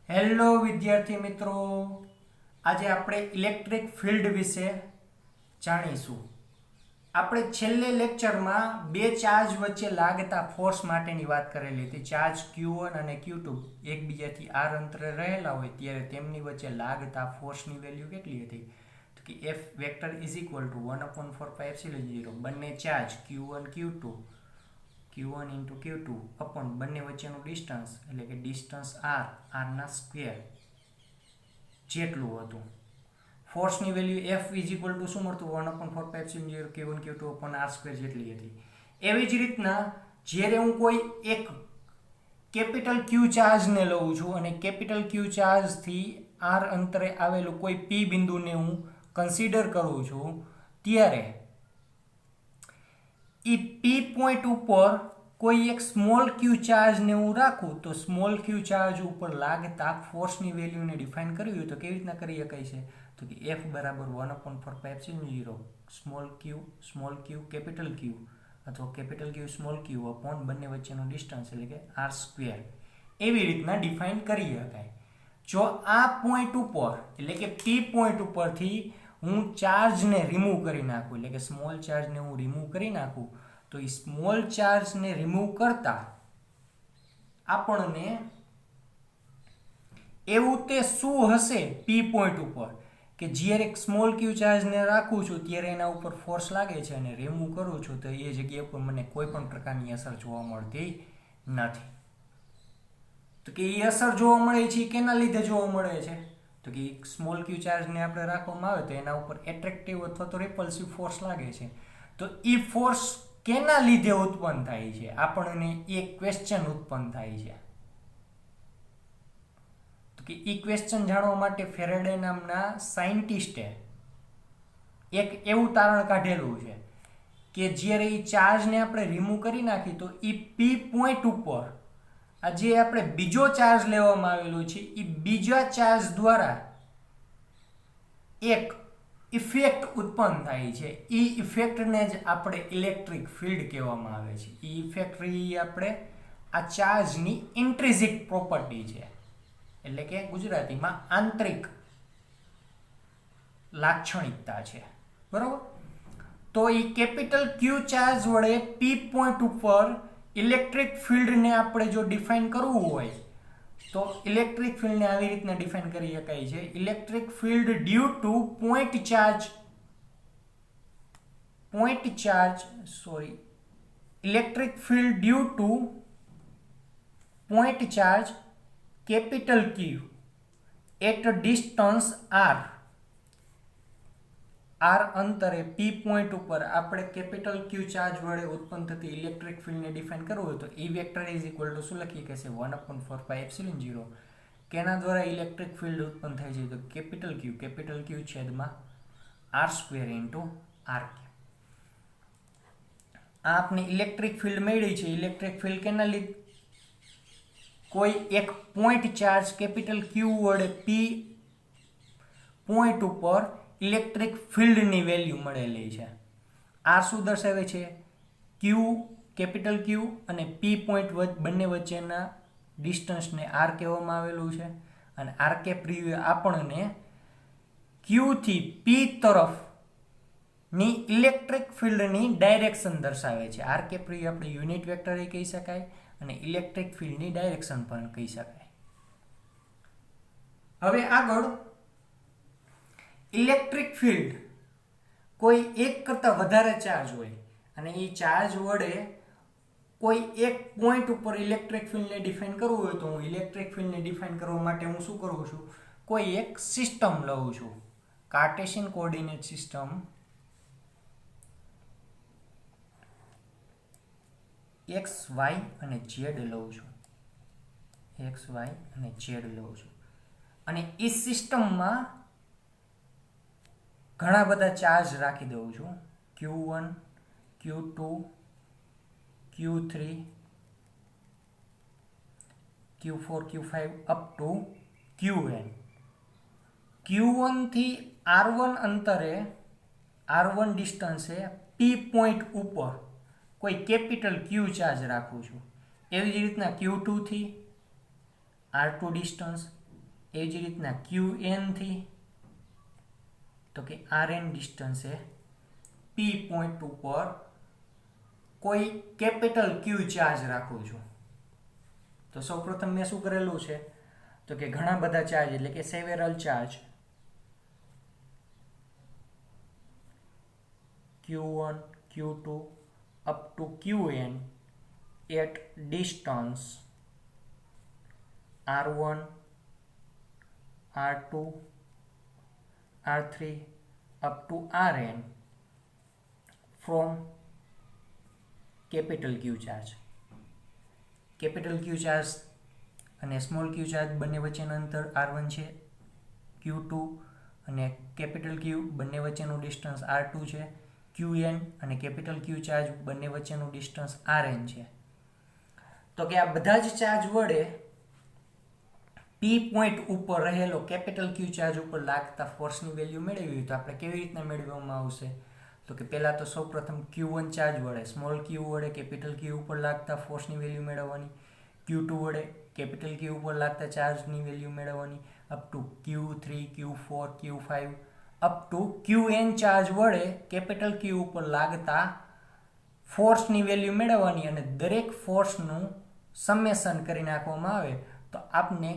Hello વિદ્યાર્થી મિત્રો, આજે આપણે ઇલેક્ટ્રિક ફિલ્ડ વિશે જાણીશું. આપણે છેલ્લે લેક્ચરમાં બે ચાર્જ વચ્ચે લાગતા ફોર્સ માટેની વાત કરેલી હતી. ચાર્જ Q1 અને Q2 એકબીજાથી r અંતરે રહેલા હોય ત્યારે તેમની વચ્ચે લાગતા ફોર્સની વેલ્યુ કેટલી હતી? તો કે F vector is equal to 1/4πε0. બંને charge Q1 Q2 Q1 into Q2 upon બંને વચ્ચેનું ડિસ્ટન્સ એટલે કે ડિસ્ટન્સ r ના સ્ક્વેર જેટલું હતું. ફોર્સની value F is equal two શું મળતું? 1/4πε0 Q1 Q2 upon r square જેટલી હતી. એવી જ રીતના જ્યારે હું કોઈ એક કેપિટલ Q ચાર્જને લઉં છું અને કેપિટલ Q ચાર્જથી r અંતરે આવેલું કોઈ P બિંદુને હું કન્સિડર કરું છું ત્યારે એ P પોઈન્ટ ઉપર કોઈ એક સ્મોલ Q ચાર્જને હું રાખું તો સ્મોલ Q ચાર્જ ઉપર લાગતા ફોર્સની વેલ્યુને ડિફાઇન કરવી હોય તો કેવી રીતના કરી શકાય છે? તો કે F બરાબર 1/4πε0 સ્મોલ Q કેપિટલ Q અથવા capital Q small Q upon બંને વચ્ચેનો ડિસ્ટન્સ એટલે કે r સ્ક્વેર એવી રીતના ડિફાઇન કરી શકાય. જો આ પોઈન્ટ ઉપર એટલે કે P પોઈન્ટ ઉપરથી હું ચાર્જને રિમૂવ કરી નાખું એટલે કે સ્મોલ ચાર્જને હું રિમૂવ કરી નાખું તો એ સ્મોલ ચાર્જને રિમૂવ કરતા આપણને એવું તે શું હશે P પોઈન્ટ ઉપર કે જ્યારે સ્મોલ Q ચાર્જને રાખું છું ત્યારે એના ઉપર ફોર્સ લાગે છે અને રિમૂવ કરું છું તો એ જગ્યા ઉપર મને કોઈ પણ પ્રકારની અસર જોવા મળતી નથી. તો કે એ અસર જોવા મળે છે કેના લીધે જોવા મળે છે? તો કે સ્મોલ Q ચાર્જને આપણે રાખવામાં આવે તો એના ઉપર એટ્રેક્ટિવ અથવા તો રિપલ્સિવ ફોર્સ લાગે છે. તો એ ફોર્સ કેના લીધે ઉત્પન્ન થાય છે? આપણને એક ક્વેશ્ચન ઉત્પન્ન થાય છે. તો કે એ ક્વેશ્ચન જાણવા માટે ફેરેડે નામના સાયન્ટિસ્ટે એક એવું તારણ કાઢેલું છે કે જ્યારે એ ચાર્જને આપણે રિમૂવ કરી નાખી તો એ P પોઈન્ટ ઉપર આ જે આપણે બીજો ચાર્જ લેવામાં આવેલો છે એ બીજા ચાર્જ દ્વારા એક ઇફેક્ટ ઉત્પન્ન થાય છે. એ ઇફેક્ટને જ આપણે ઇલેક્ટ્રિક ફિલ્ડ કહેવામાં આવે છે. એ ઇફેક્ટ આપણે આ ચાર્જની ઇન્ટ્રિન્સિક પ્રોપર્ટી છે એટલે કે ગુજરાતીમાં આંતરિક લાક્ષણિકતા છે. બરોબર? તો એ કેપિટલ Q ચાર્જ વડે P પોઈન્ટ ઉપર ઇલેક્ટ્રિક ફિલ્ડને આપણે જો ડિફાઇન કરવું હોય તો ઇલેક્ટ્રિક ફિલ્ડને આવી રીતના ડિફાઇન કરી શકાય છે. Electric field due to electric field due to point charge capital Q at distance r અંતરે P પોઈન્ટ ઉપર આપણે કેપિટલ Q ચાર્જ વડે ઉત્પન્ન થતી ઇલેક્ટ્રિક ફિલ્ડને ડિફાઇન કરવું હોય તો E vector is equal two શું લખી કે છે 1/4πε0 કેના દ્વારા ઇલેક્ટ્રિક ફિલ્ડ ઉત્પન્ન થાય છે? તો કેપિટલ Q છેદમાં r સ્ક્વેર ઇન્ટુ r. આ આપણે ઇલેક્ટ્રિક ફિલ્ડ મળી છે. ઇલેક્ટ્રિક ફિલ્ડ કેના લીધે? કોઈ એક પોઈન્ટ ચાર્જ કેપિટલ Q વડે P પોઈન્ટ ઉપર ઇલેક્ટ્રિક ફિલ્ડની વેલ્યુ મળેલી છે. આ શું દર્શાવે છે? કેપિટલ Q અને P પોઈન્ટ બંને વચ્ચેના ડિસ્ટન્સને r કહેવામાં આવેલું છે અને r કેપ આપણને Q થી P તરફની ઇલેક્ટ્રિક ફિલ્ડની ડાયરેક્શન દર્શાવે છે. r કેપ આપણે યુનિટ વેક્ટર કહી શકાય અને ઇલેક્ટ્રિક ફિલ્ડની ડાયરેક્શન પણ કહી શકાય. હવે આગળ ઇલેક્ટ્રિક ફિલ્ડ કોઈ એક કરતાં વધારે ચાર્જ હોય અને એ ચાર્જ વડે કોઈ એક પોઈન્ટ ઉપર ઇલેક્ટ્રિક ફિલ્ડને ડિફાઇન કરવું હોય તો હું ઇલેક્ટ્રિક ફિલ્ડને ડિફાઇન કરવા માટે હું શું કરું છું? કોઈ એક સિસ્ટમ લઉં છું. Cartesian coordinate system x, y અને z લઉં છું. x, y અને z લઉં છું અને એ સિસ્ટમમાં ઘણા બધા ચાર્જ રાખી દઉં છું. Q1 Q2 Q3 Q4 Q5 up to Qn. Q1 થી R1 અંતરે R1 ડિસ્ટન્સે P પોઈન્ટ ઉપર કોઈ કેપિટલ Q ચાર્જ રાખું છું. એવી જ રીતના Q2 થી R2 ડિસ્ટન્સ એ જ રીતના QN થી તો કે RN ડિસ્ટન્સે P પોઈન્ટ ઉપર કોઈ કેપિટલ Q ચાર્જ રાખું છું. તો સૌપ્રથમ મેં શું કરેલું છે તો કે ઘણા બધા ચાર્જ એટલે કે સેવેરલ charge Q1, Q2 up to Qn at distance R1, R2, R3 up to Rn from capital Q charge. Capital Q charge અને સ્મોલ Q ચાર્જ બંને વચ્ચેનું અંતર R1 છે, Q2 અને કેપિટલ Q બંને વચ્ચેનું ડિસ્ટન્સ R2 છે, Qn અને કેપિટલ Q ચાર્જ બંને વચ્ચેનું ડિસ્ટન્સ Rn છે. તો કે આ બધા જ ચાર્જ વડે P પોઈન્ટ ઉપર રહેલો કેપિટલ Q ચાર્જ ઉપર લાગતા ફોર્સની વેલ્યુ મેળવવી તો આપણે કેવી રીતના મેળવવામાં આવશે તો કે પહેલાં તો સૌપ્રથમ Q1 ચાર્જ વડે સ્મોલ Q વડે કેપિટલ Q ઉપર લાગતા ફોર્સની વેલ્યુ મેળવવાની, Q2 વડે કેપિટલ Q ઉપર લાગતા ચાર્જની વેલ્યુ મેળવવાની, up to Q3, Q4, Q5 up to Qn charge વડે કેપિટલ Q ઉપર લાગતા ફોર્સની વેલ્યુ મેળવવાની અને દરેક ફોર્સનું સમેશન કરી નાખવામાં આવે તો આપને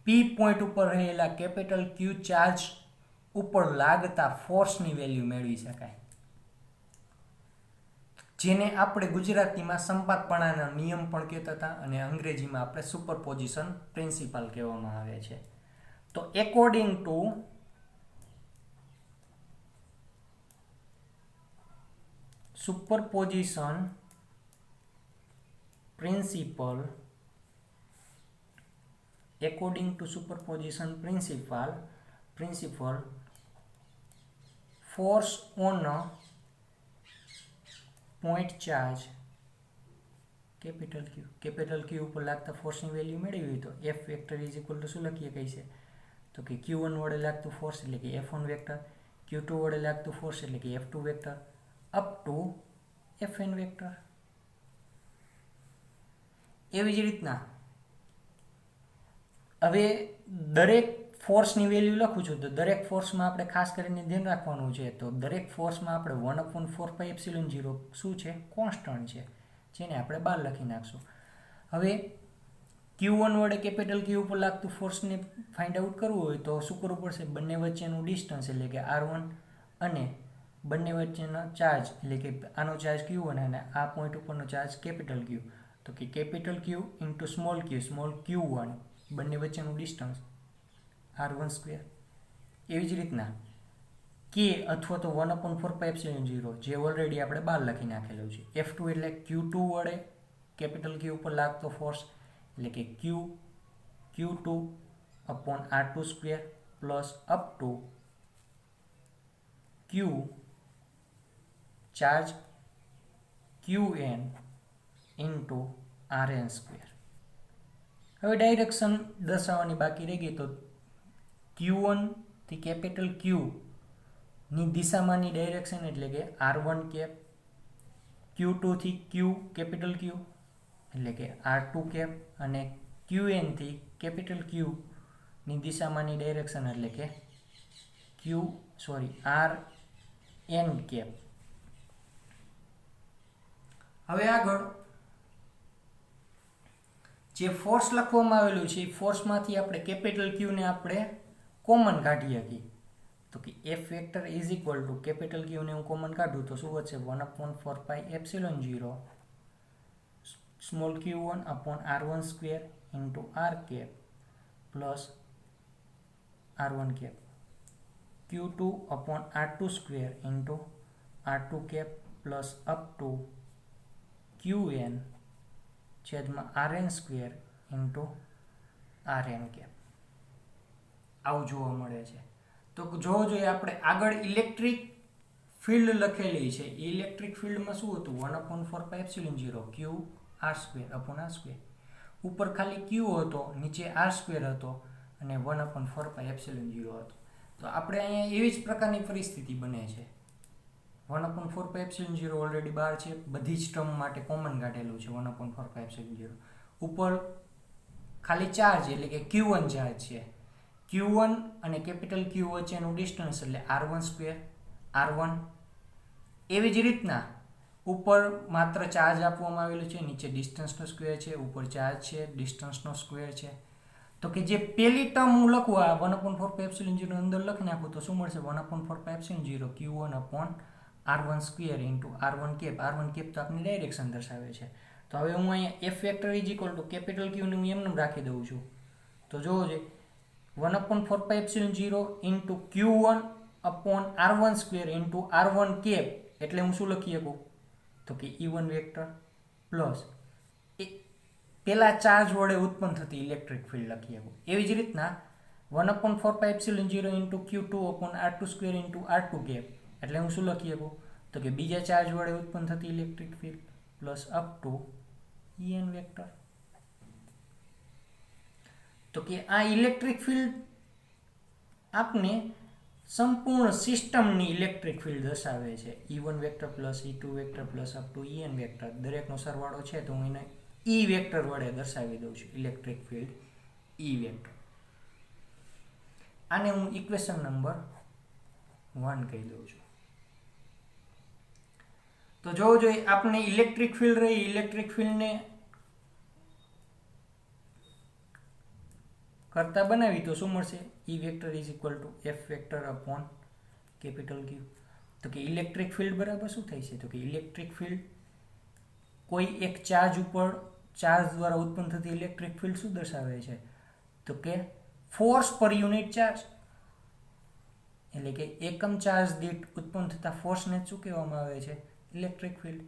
P પોઈન્ટ ઉપર રહેલા કેપિટલ Q ચાર્જ ઉપર લાગતા ફોર્સની વેલ્યુ મેળવી શકાય, જેને આપણે ગુજરાતીમાં સંપાતપણાના નિયમ પણ કહેતા હતા અને અંગ્રેજીમાં આપણે સુપરપોઝિશન પ્રિન્સિપલ કહેવામાં આવે છે. તો according to superposition principal force on a point charge capital Q ઉપર લાગતા ફોર્સની વેલ્યુ મેળવી તો F vector is equal two શું લખીએ કઈ છે તો કે Q1 વડે લાગતું ફોર્સ એટલે કે F1 વેક્ટર, Q2 વડે લાગતું ફોર્સ એટલે કે F2 vector up to Fn vector. એવી જ રીતના હવે દરેક ફોર્સની વેલ્યુ લખું છું તો દરેક ફોર્સમાં આપણે ખાસ કરીને ધ્યાન રાખવાનું છે તો દરેક ફોર્સમાં આપણે 1/4πε0 શું છે કોન્સ્ટન્ટ છે જેને આપણે બહાર લખી નાખશું. હવે Q1 વડે કેપિટલ Q ઉપર લાગતું ફોર્સને ફાઇન્ડ આઉટ કરવું હોય તો શું કરવું પડશે બંને વચ્ચેનું ડિસ્ટન્સ એટલે કે R1 અને બંને વચ્ચેનો ચાર્જ એટલે કે આનો ચાર્જ Q1 અને આ પોઈન્ટ ઉપરનો ચાર્જ કેપિટલ Q તો કે capital Q into small Q1 બંને વચ્ચેનું ડિસ્ટન્સ R1². એવી જ રીતના K અથવા તો 1/4πε0 જે ઓલરેડી આપણે બહાર લખી નાખેલું છે. F2 એટલે Q2 વડે કેપિટલ Q ઉપર લાગતો ફોર્સ એટલે કે Q2 upon R2² plus up two Q charge Qn into Rn². હવે ડાયરેક્શન દર્શાવવાની બાકી રહી ગઈ તો Q1 થી કેપિટલ Q ની દિશામાંની ડાયરેક્શન એટલે કે R1 કેપ, Q2 થી Q કેપિટલ Q એટલે કે R2 કેપ અને Qn થી કેપિટલ Q ની દિશામાંની ડાયરેક્શન એટલે કે Rn કેપ. હવે આગળ જે ફોર્સ લખવામાં આવેલું છે એ ફોર્સમાંથી આપણે કેપિટલ Q ને આપણે કોમન કાઢી શકીએ તો કે F vector is equal to capital Q ને હું કોમન કાઢું તો શું વધશે 1/4πε0 small Q1 upon R1² into R cap plus R1 cap, Q2 upon R2² into R2 cap plus up to Qn છેદમાં Rn² ઇન્ટુ Rn કેપ. આવું જોવા મળે છે. તો જોવો જોઈએ આપણે આગળ ઇલેક્ટ્રિક ફિલ્ડ લખેલી છે એ ઇલેક્ટ્રિક ફિલ્ડમાં શું હતું 1/4πε0 Q R² upon R². ઉપર ખાલી Q હતો નીચે R² હતો અને 1/4πε0 હતો. તો આપણે અહીંયા એવી જ પ્રકારની પરિસ્થિતિ બને છે 1/4πε0 ઓલરેડી બહાર છે બધી જ ટર્મ માટે કોમન કાઢેલું છે 1/4πε0 ઉપર ખાલી ચાર્જ એટલે કે Q1 ચાર્જ છે Q1 અને કેપિટલ Q વચ્ચેનું ડિસ્ટન્સ એટલે R1 સ્ક્વેર R1. એવી જ રીતના ઉપર માત્ર ચાર્જ આપવામાં આવેલું છે, નીચે ડિસ્ટન્સનો સ્ક્વેર છે, ઉપર ચાર્જ છે, ડિસ્ટન્સનો સ્ક્વેર છે. તો કે જે પહેલી ટર્મ હું લખું આ 1/4πε0 અંદર લખી નાખું તો શું મળશે? 1/4πε0 Q1 R1 square into R1 cap. R1 cap તો આપની ડાયરેક્શન દર્શાવે છે. તો હવે હું અહીંયા F vector is equal to capital Q ને હું એમને રાખી દઉં છું. તો જોવો જોઈએ 1/4πε0 into Q1 R1 square into R1 cap એટલે હું શું લખી શકું? તો કે E1 વેક્ટર પ્લસ પેલા ચાર્જ વડે ઉત્પન્ન થતી ઇલેક્ટ્રિક ફિલ્ડ લખી શકું. એવી જ રીતના 1/4πε0 into Q2 R2 square into R2 cap એટલે હું શું લખી શકું? તો કે બીજા ચાર્જ વડે ઉત્પન્ન થતી electric field plus up two En vector. તો કે આ ઇલેક્ટ્રિક ફિલ્ડ આપને સંપૂર્ણ સિસ્ટમની ઇલેક્ટ્રિક ફિલ્ડ દર્શાવે છે. E1 vector plus E2 vector plus up two En vector દરેકનો સરવાળો છે તો હું એને E વેક્ટર વડે દર્શાવી દઉં છું. Electric field E vector. આને હું ઇક્વેશન નંબર 1 કહી દઉં છું. તો જોવો જોઈએ આપણે ઇલેક્ટ્રિક ફિલ્ડ રહી, ઇલેક્ટ્રિક ફિલ્ડને કરતા બનાવી તો શું મળશે? E vector is equal two F vector upon capital Q. તો કે ઇલેક્ટ્રિક ફિલ્ડ બરાબર શું થાય છે? તો કે ઇલેક્ટ્રિક ફિલ્ડ કોઈ એક ચાર્જ ઉપર ચાર્જ દ્વારા ઉત્પન્ન થતી ઇલેક્ટ્રિક ફિલ્ડ શું દર્શાવે છે? તો કે ફોર્સ પર યુનિટ ચાર્જ. એટલે કે એકમ ચાર્જ દીઠ ઉત્પન્ન થતા ફોર્સને શું કહેવામાં આવે છે? Electric field.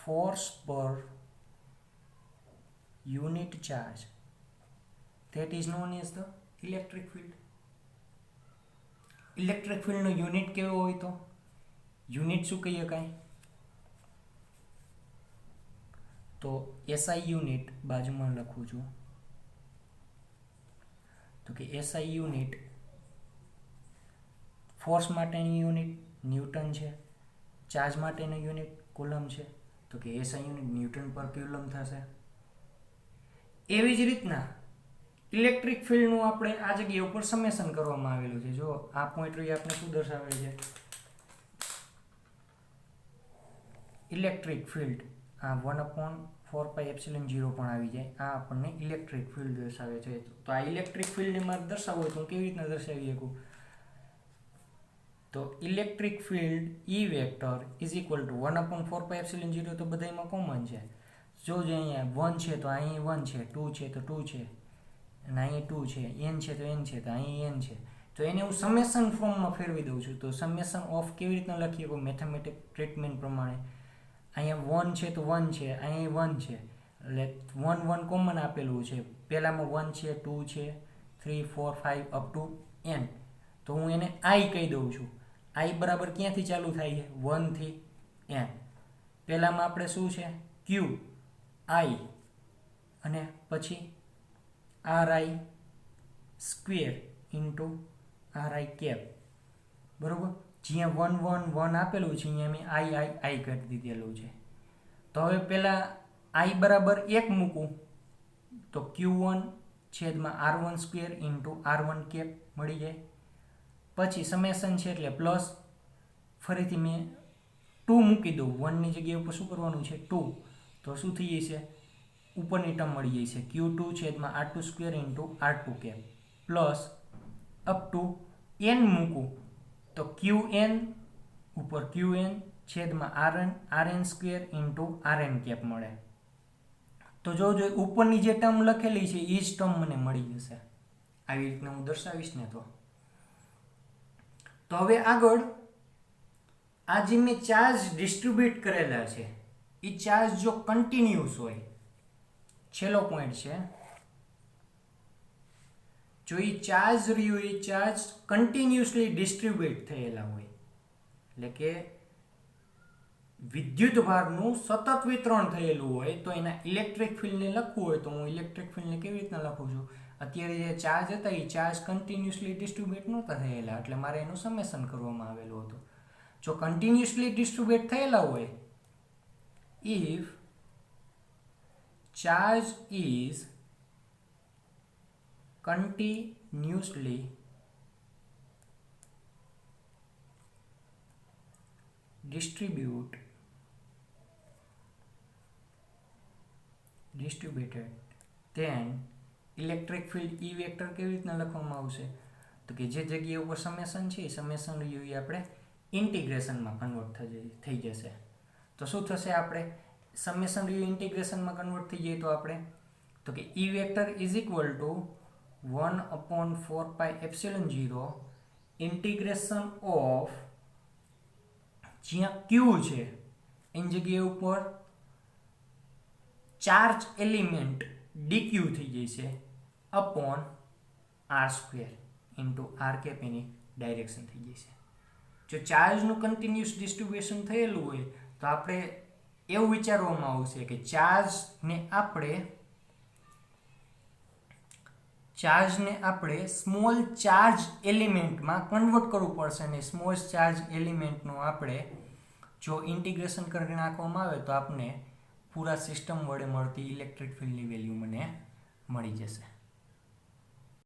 Force per unit charge that is known as the electric field. Electric ફિલ્ડનો યુનિટ કેવો હોય? તો યુનિટ શું કહીએ કાંઈ? તો SI યુનિટ બાજુમાં લખું છું. તો કે SI યુનિટ ફોર્સ માટેની યુનિટ ન્યૂટન છે, ચાર્જ માટેની યુનિટ કુલમ છે. તો કે SI યુનિટ ન્યૂટન પર કુલમ થશે. એવી જ રીતના ઇલેક્ટ્રિક ફિલ્ડનું આપણે આ જગ્યા ઉપર સમેશન કરવામાં આવેલું છે. જો આ પોઈન્ટ રહી આપણે શું દર્શાવે છે? ઇલેક્ટ્રિક ફિલ્ડ આ 1/4πε0 પણ આવી જાય. આ આપણને ઇલેક્ટ્રિક ફિલ્ડ દર્શાવે છે. તો આ ઇલેક્ટ્રિક ફિલ્ડને મારે દર્શાવવું હોય તો હું કેવી રીતના દર્શાવી શકું? તો electric field E vector is equal to 1/4πε0 તો બધામાં કોમન છે. જો અહીંયા 1 છે તો અહીં 1 છે, 2 છે તો 2 છે, અને અહીં 2 છે, n છે તો n છે, તો અહીં n છે. તો એને હું સમેશન ફોર્મમાં ફેરવી દઉં છું. તો સમેશન ઓફ કેવી રીતના લખીએ? કોઈ મેથેમેટિક ટ્રીટમેન્ટ પ્રમાણે અહીંયા 1 છે તો 1 છે, અહીં 1 છે એટલે 1 1 કોમન આપેલું છે. પહેલામાં 1 છે, 2 છે, 3 4 5 અપ ટુ n. તો હું એને I કહી દઉં છું. I બરાબર ક્યાંથી ચાલુ થાય છે? 1 થી n. પહેલામાં આપણે શું છે? Q I અને પછી RI square into RI cap. બરાબર? જ્યાં 1 1 1 આપેલું છે અહીંયા મેં I કરી દીધેલું છે. તો હવે પહેલાં I બરાબર 1 મૂકું તો Q1 છેદમાં R1 square into R1 cap મળી જાય. પછી સમેશન છે એટલે પ્લસ ફરીથી મેં 2 મૂકી દઉં. 1ની જગ્યાએ ઉપર શું કરવાનું છે? 2. તો શું થઈ જશે? ઉપરની ટર્મ મળી જાય છે Q2 છેદમાં R2 square into R2 cap plus up to n મૂકું તો Qn ઉપર Qn છેદમાં Rn square into Rn cap મળે. તો જો ઉપરની જે ટર્મ લખેલી છે એ જ ટર્મ મને મળી જશે. આવી રીતના હું દર્શાવીશ ને તો હવે આગળ આ જે મેં ચાર્જ ડિસ્ટ્રીબ્યુટ કરેલા છે એ ચાર્જ જો કન્ટિન્યુઅસ હોય, છેલ્લો પોઈન્ટ છે, જો એ ચાર્જ રહ્યું એ ચાર્જ કન્ટિન્યુઅસલી ડિસ્ટ્રીબ્યુટ થયેલા હોય, એટલે કે વિદ્યુત ભારનું સતત વિતરણ થયેલું હોય તો એના ઇલેક્ટ્રિક ફિલ્ડને લખવું હોય તો હું ઇલેક્ટ્રિક ફિલ્ડને કેવી રીતના લખું છું? અત્યારે જે ચાર્જ હતા એ ચાર્જ કન્ટિન્યુઅસલી ડિસ્ટ્રીબ્યુટ નહોતા થયેલા એટલે મારે એનું સમેશન કરવામાં આવેલું હતું. જો કન્ટિન્યુઅસલી ડિસ્ટ્રીબ્યુટ થયેલા હોય, if charge is continuously distributed then electric field E vector કેવી રીતના લખવામાં આવશે તો કે જે જગ્યા ઉપર સમેશન છે એ સમેશન યુ આપણે ઇન્ટિગ્રેશનમાં કન્વર્ટ થઈ જશે તો શું થશે આપણે સમેશન યુ ઇન્ટિગ્રેશનમાં કન્વર્ટ થઈ જાય તો આપણે તો કે E vector is equal to 1/4πε0 integration of જ્યાં Q છે એની જગ્યા ઉપર ચાર્જ એલિમેન્ટ dq થઈ જશે upon r² into r cap એની ડાયરેક્શન થઈ જશે જો ચાર્જનું કન્ટિન્યુઅસ ડિસ્ટ્રીબ્યુશન થયેલું હોય તો આપણે એવું વિચારવામાં આવશે કે ચાર્જને આપણે સ્મોલ ચાર્જ એલિમેન્ટમાં કન્વર્ટ કરવું પડશે અને સ્મોલ ચાર્જ એલિમેન્ટનું આપણે જો ઇન્ટિગ્રેશન કરી નાખવામાં આવે તો આપણે પૂરા સિસ્ટમ વડે મળતી ઇલેક્ટ્રિક ફિલ્ડની વેલ્યુ મને મળી જશે.